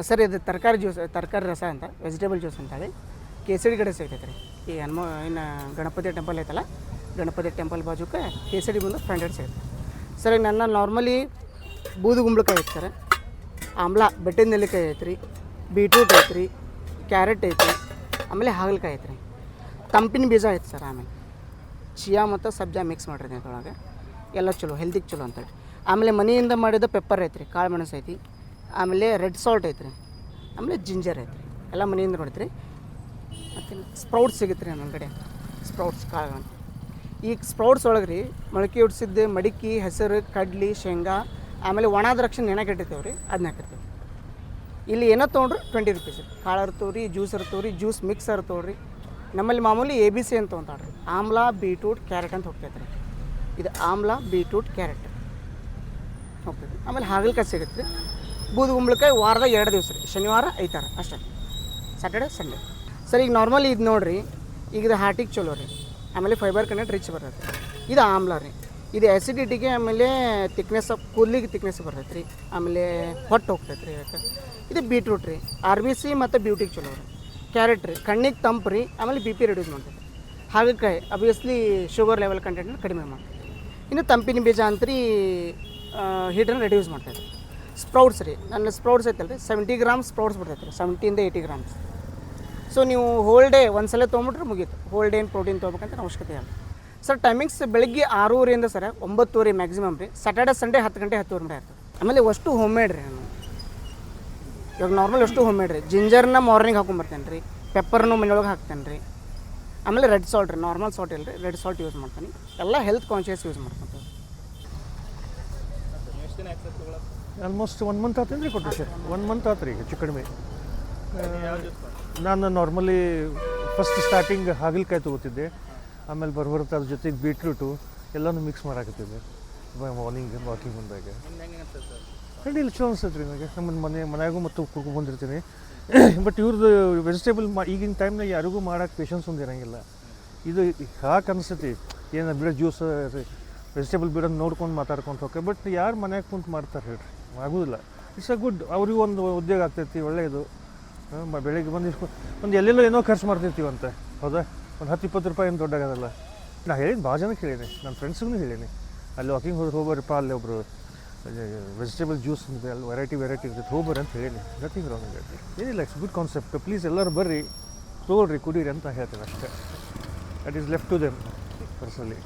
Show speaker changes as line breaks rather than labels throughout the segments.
Sir ಇದು ತರಕಾರಿ juice, ತರಕಾರಿ ರಸ ಅಂತ, ವೆಜಿಟೇಬಲ್ ಜ್ಯೂಸ್ ಅಂತೇಳಿ ಕೇಸರಿ ಕಡೆ ಸಿಗ್ತೈತೆ ರೀ. ಈ ಇನ್ನು ಗಣಪತಿ ಟೆಂಪಲ್ ಐತಲ್ಲ, ಗಣಪತಿ ಟೆಂಪಲ್ ಬಾಜುಕ್ಕೆ ಕೇಸರಿ ಬಂದು ಫ್ರಂಡೆಡ್ ಸಿಗುತ್ತೆ ಸರ್. ಈಗ ನನ್ನ ನಾರ್ಮಲಿ ಬೂದು ಗುಂಬಳಕಾಯಿ ಐತೆ ಸರ್, ಆಮ್ಲ ಬೆಟ್ಟಿನ ನೆಲ್ಲಿಕಾಯಿ ಐತೆ ರೀ, ಬೀಟ್ರೂಟ್ ಐತೆ ರೀ, ಕ್ಯಾರೆಟ್ ಐತೆ, ಆಮೇಲೆ ಹಾಗಲಕಾಯಿ ಐತೆ ರೀ, ತಂಪಿನ ಬೀಜ ಐತೆ ಸರ್, ಆಮೇಲೆ ಚಿಯಾ ಮತ್ತು ಸಬ್ಜಾ ಮಿಕ್ಸ್ ಮಾಡಿರಿ ಅದ್ರೊಳಗೆ, ಎಲ್ಲ ಚಲೋ ಹೆಲ್ತಿಗೆ ಚಲೋ ಅಂತೇಳಿ. ಆಮೇಲೆ ಮನೆಯಿಂದ ಮಾಡಿದ ಪೆಪ್ಪರ್ ಐತೆ ರೀ, ಕಾಳು ಮೆಣಸು ಐತಿ, ಆಮೇಲೆ ರೆಡ್ ಸಾಲ್ಟ್ ಐತೆ ರೀ, ಆಮೇಲೆ ಜಿಂಜರ್ ಐತೆ ರೀ, ಎಲ್ಲ ಮನೆಯಿಂದ ಮಾಡ್ತೀರಿ. ಮತ್ತು ಸ್ಪ್ರೌಟ್ಸ್ ಸಿಗುತ್ತೆ ರೀ ನನ್ನ ಕಡೆ, ಸ್ಪ್ರೌಟ್ಸ್ ಕಾಳುಗಳು. ಈಗ ಸ್ಪ್ರೌಟ್ಸ್ ಒಳಗೆ ರೀ ಮೊಳಕೆ ಹೊಡ್ಸಿದ್ದು ಮಡಿಕೆ, ಹೆಸರು, ಕಡ್ಲಿ, ಶೇಂಗಾ, ಆಮೇಲೆ ಒಣ ದ್ರಾಕ್ಷಿ ನೆನಕ್ಕೆ ಇಟ್ಟಿರ್ತೇವೆ ರೀ, ಅದನ್ನ ಹಾಕಿರ್ತೀವಿ. ಇಲ್ಲಿ ಏನೋ ತೊಗೊಂಡ್ರೆ 20 ರೂಪೀಸ್ ರೀ. ಕಾಳು ಇರ್ತವೆ ರೀ, ಜ್ಯೂಸ್ ಇರ್ತವೆ ರೀ, ಜ್ಯೂಸ್ ಮಿಕ್ಸ್ ಇರ್ತವೆ ರೀ. ನಮ್ಮಲ್ಲಿ ಮಾಮೂಲಿ ABC ಅಂತ ತೊಗೊಂತಾಳ್ರಿ, ಆಮ್ಲ ಬೀಟ್ರೂಟ್ ಕ್ಯಾರೆಟ್ ಅಂತ ಹೋಗ್ತೈತೆ ರೀ. ಇದು ಆಮ್ಲ ಬೀಟ್ರೂಟ್ ಕ್ಯಾರೆಟ್ ಹೋಗ್ತೈತಿ. ಆಮೇಲೆ ಹಾಗಲಕಾಯಿ ಸಿಗುತ್ತೆ ರೀ. ಬೂದು ಗುಂಬಳಕಾಯಿ ವಾರದಾಗ 2 ದಿವಸ ರೀ, ಶನಿವಾರ ಐತಾರ ಅಷ್ಟೇ, ಸ್ಯಾಟರ್ಡೆ ಸಂಡೇ ಸರ್. ಈಗ ನಾರ್ಮಲಿ ಇದು ನೋಡಿರಿ, ಈಗ ಇದು ಹಾರ್ಟಿಗೆ ಚಲೋ ರೀ, ಆಮೇಲೆ ಫೈಬರ್ ಕಂಟೆಂಟ್ ರಿಚ್ ಬರ್ತೈತೆ ರೀ. ಇದು ಆಮ್ಲ ರೀ, ಇದು ಆ್ಯಸಿಡಿಟಿಗೆ, ಆಮೇಲೆ ತಿಕ್ನೆಸ್ ಕೂದಲಿಗೆ ತಿಕ್ನೆಸ್ ಬರ್ತೈತೆ ರೀ, ಆಮೇಲೆ ಹೊಟ್ಟೆ ಹೋಗ್ತೈತೆ ರೀ ಇದಕ್ಕೆ. ಇದು ಬೀಟ್ರೂಟ್ ರೀ, RBC ಮತ್ತು ಬ್ಯೂಟಿಗೆ ಚಲೋ ರೀ. ಕ್ಯಾರೆಟ್ ರೀ, ಕಣ್ಣಿಗೆ ತಂಪು ರೀ, ಆಮೇಲೆ BP ರಿಡ್ಯೂಸ್ ಮಾಡ್ತೈತೆ. ಹಾಗಲಕಾಯಿ ಅಬ್ವಿಯಸ್ಲಿ ಶುಗರ್ ಲೆವೆಲ್ ಕಂಟೆಂಟ್ನ ಕಡಿಮೆ ಮಾಡ್ತೈತೆ. ಇನ್ನು ತಂಪಿನ ಬೀಜ ಅಂತ್ರಿ ಹೀಟನ್ನು ರೆಡ್ಯೂಸ್ ಮಾಡ್ತೈತೆ. ಸ್ಪ್ರೌಟ್ಸ್ ರೀ, ನನ್ನ ಸ್ಪ್ರೌಟ್ಸ್ ಐತಲ್ಲ ರೀ, 70 ಗ್ರಾಮ್ಸ್ ಸ್ಪ್ರೌಟ್ಸ್ ಬರ್ತೈತೆ ರೀ, 70 80 ಗ್ರಾಮ್ಸ್. ಸೊ ನೀವು ಹೋಲ್ ಡೇ ಒಂದು ಸಲ ತೊಗೊಂಬಿಟ್ರೆ ಮುಗೀತು, ಹೋಲ್ ಡೇ ಏನು ಪ್ರೋಟೀನ್ ತೊಗೋಬೇಕಂತ ಅವಶ್ಯಕತೆ ಇಲ್ಲ ಸರ್. ಟೈಮಿಂಗ್ಸ್ ಬೆಳಗ್ಗೆ 6:30 ಸರ್ 9:30 ಮ್ಯಾಕ್ಸಿಮಮ್ ರೀ. ಸ್ಯಾಟರ್ಡೆ ಸಂಡೇ 10 ಗಂಟೆ 10:30 ಗಂಟೆ ಆಗ್ತದೆ. ಆಮೇಲೆ ಅಷ್ಟು ಹೋಮ್ ಮೇಡ್ ರೀ, ನಾನು ಇವಾಗ ನಾರ್ಮಲ್ ಅಷ್ಟು ಹೋಮ್ ಮೇಡ್ ರೀ. ಜಿಂಜರ್ನ ಮಾರ್ನಿಂಗ್ ಹಾಕೊಂಬರ್ತೇನೆ ರೀ, ಪೆಪ್ಪರ್ನು ಮನೆಯೊಳಗೆ ಹಾಕ್ತೇನೆ ರೀ. ಆಮೇಲೆ ರೆಡ್ ಸಾಲ್ಟ್ ರೀ, ನಾರ್ಮಲ್ ಸಾಲ್ಟ್ ಇಲ್ಲ ರೀ, ರೆಡ್ ಸಾಲ್ಟ್ ಯೂಸ್ ಮಾಡ್ತೀನಿ. ಎಲ್ಲ ಹೆಲ್ತ್ ಕಾನ್ಷಿಯಸ್ ಯೂಸ್ ಮಾಡ್ಕೊತೀವಿ.
ಆಲ್ಮೋಸ್ಟ್ 1 ಮಂತ್ ಆತೇನು ರೀ ಕೊಟ್ಟು ಸರ್? 1 ಮಂತ್ ಆತು ರೀ ಹೆಚ್ಚು ಕಡಿಮೆ. ನಾನು ನಾರ್ಮಲಿ ಫಸ್ಟ್ ಸ್ಟಾರ್ಟಿಂಗ್ ಹಾಗಲಕಾಯಿ ತೊಗೋತಿದ್ದೆ, ಆಮೇಲೆ ಬರ್ಬರ್ತಾ ಅದ್ರ ಜೊತೆಗೆ ಬೀಟ್ರೂಟು ಎಲ್ಲನೂ ಮಿಕ್ಸ್ ಮಾಡಾಕತ್ತಿದ್ದೆ ಮಾರ್ನಿಂಗ್ ವಾಕಿಂಗ್ ಬಂದಾಗ. ಅಡ್ಡಿಲ್ಲ, ಚಲೋ ಅನ್ಸುತ್ತೆ ರೀ ನನಗೆ. ನಮ್ಮ ಮನೆಯಾಗೂ ಮತ್ತು ಕುಡ್ಕೊಂಡ್ಬಂದಿರ್ತೀನಿ. ಬಟ್ ಇವ್ರದ್ದು ವೆಜಿಟೇಬಲ್ ಈಗಿನ ಟೈಮ್ನಾಗ ಯಾರಿಗೂ ಮಾಡೋಕ್ಕೆ ಪೇಷನ್ಸ್ ಒಂದು ಇರೋಂಗಿಲ್ಲ. ಇದು ಹಾಕಿ ಅನಿಸ್ತೈತಿ, ಏನು ಬಿಡೋ ಜ್ಯೂಸ್ ವೆಜಿಟೇಬಲ್ ಬಿಡೋದು ನೋಡ್ಕೊಂಡು ಮಾತಾಡ್ಕೊಂಡು ಹೋಗ್ತಾರೆ. ಬಟ್ ಯಾರು ಮನ್ಯಾಗ ಕುಂತು ಮಾಡ್ತಾರೆ ಹೇಳ್ರಿ, ಆಗೋದಿಲ್ಲ. ಇಟ್ಸ್ ಅ ಗುಡ್, ಅವ್ರಿಗೂ ಒಂದು ಉದ್ಯೋಗ ಆಗ್ತೈತಿ, ಒಳ್ಳೆಯದು. ಬೆಳಗ್ಗೆ ಒಂದು ಎಲ್ಲೆಲ್ಲೋ ಏನೋ ಖರ್ಚು ಮಾಡ್ತಿರ್ತೀವಂತೆ, ಹೌದಾ? ಒಂದು 10-20 ರೂಪಾಯಿ ಏನು ದೊಡ್ಡಾಗೋದಲ್ಲ. ನಾನು ಹೇಳಿದ್ದು ಭಾಳ ಜನಕ್ಕೆ ಹೇಳೀನಿ, ನನ್ನ ಫ್ರೆಂಡ್ಸ್ಗೂ ಹೇಳೀನಿ. ಅಲ್ಲಿ ವಾಕಿಂಗ್ ಹೋಗ್ಬರ್ರಿಪ್ಪ, ಅಲ್ಲಿ ಒಬ್ಬರು ವೆಜಿಟೇಬಲ್ ಜ್ಯೂಸ್ ಇದೆ, ಅಲ್ಲಿ ವೆರೈಟಿ ಇರ್ತೈತೆ, ಹೋಗ್ಬರ್ರಿ ಅಂತ ಹೇಳೀನಿ. ನಥಿಂಗ್ ರಾಂಗ್ ಹೇಳ್ತೀನಿ, ಏನಿಲ್ಲ. It's good concept. ಪ್ಲೀಸ್ ಎಲ್ಲರೂ ಬರ್ರಿ, ತೊಗೊಳ್ರಿ, ಕುಡೀರಿ ಅಂತ ಹೇಳ್ತೀನಿ ಅಷ್ಟೇ. That is left to them personally.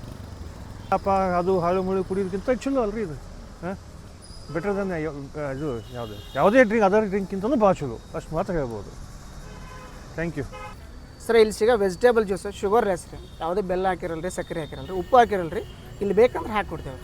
ಪಾಪ ಅದು ಹಾಳು ಮುಳು ಕುಡಿಯೋದಕ್ಕಿಂತ ಚಲೋ ಅಲ್ರಿ ಇದು. ಹಾಂ, ಬೆಟರ್ ದನ್ ಇದು ಯಾವುದೇ ಡ್ರಿಂಕ್, ಅದರ್ ಡ್ರಿಂಕ್ಕಿಂತಲೂ ಭಾಳ ಚಲೋ, ಅಷ್ಟು ಮಾತ್ರ ಹೇಳ್ಬೋದು. Thank you
sir. ಇಲ್ಲಿ ಸಿಗೋ ವೆಜಿಟೇಬಲ್ ಜ್ಯೂಸ್ ಶುಗರ್ ಲೆಸ್ ರೀ, ಯಾವುದೇ ಬೆಲ್ಲ ಹಾಕಿರಲ್ರಿ, ಸಕ್ಕರೆ ಹಾಕಿರಲ್ರಿ, ಉಪ್ಪು ಹಾಕಿರಲ್ರಿ. ಇಲ್ಲಿ ಬೇಕಂದ್ರೆ ಹಾಕಿ ಕೊಡ್ತೇವೆ.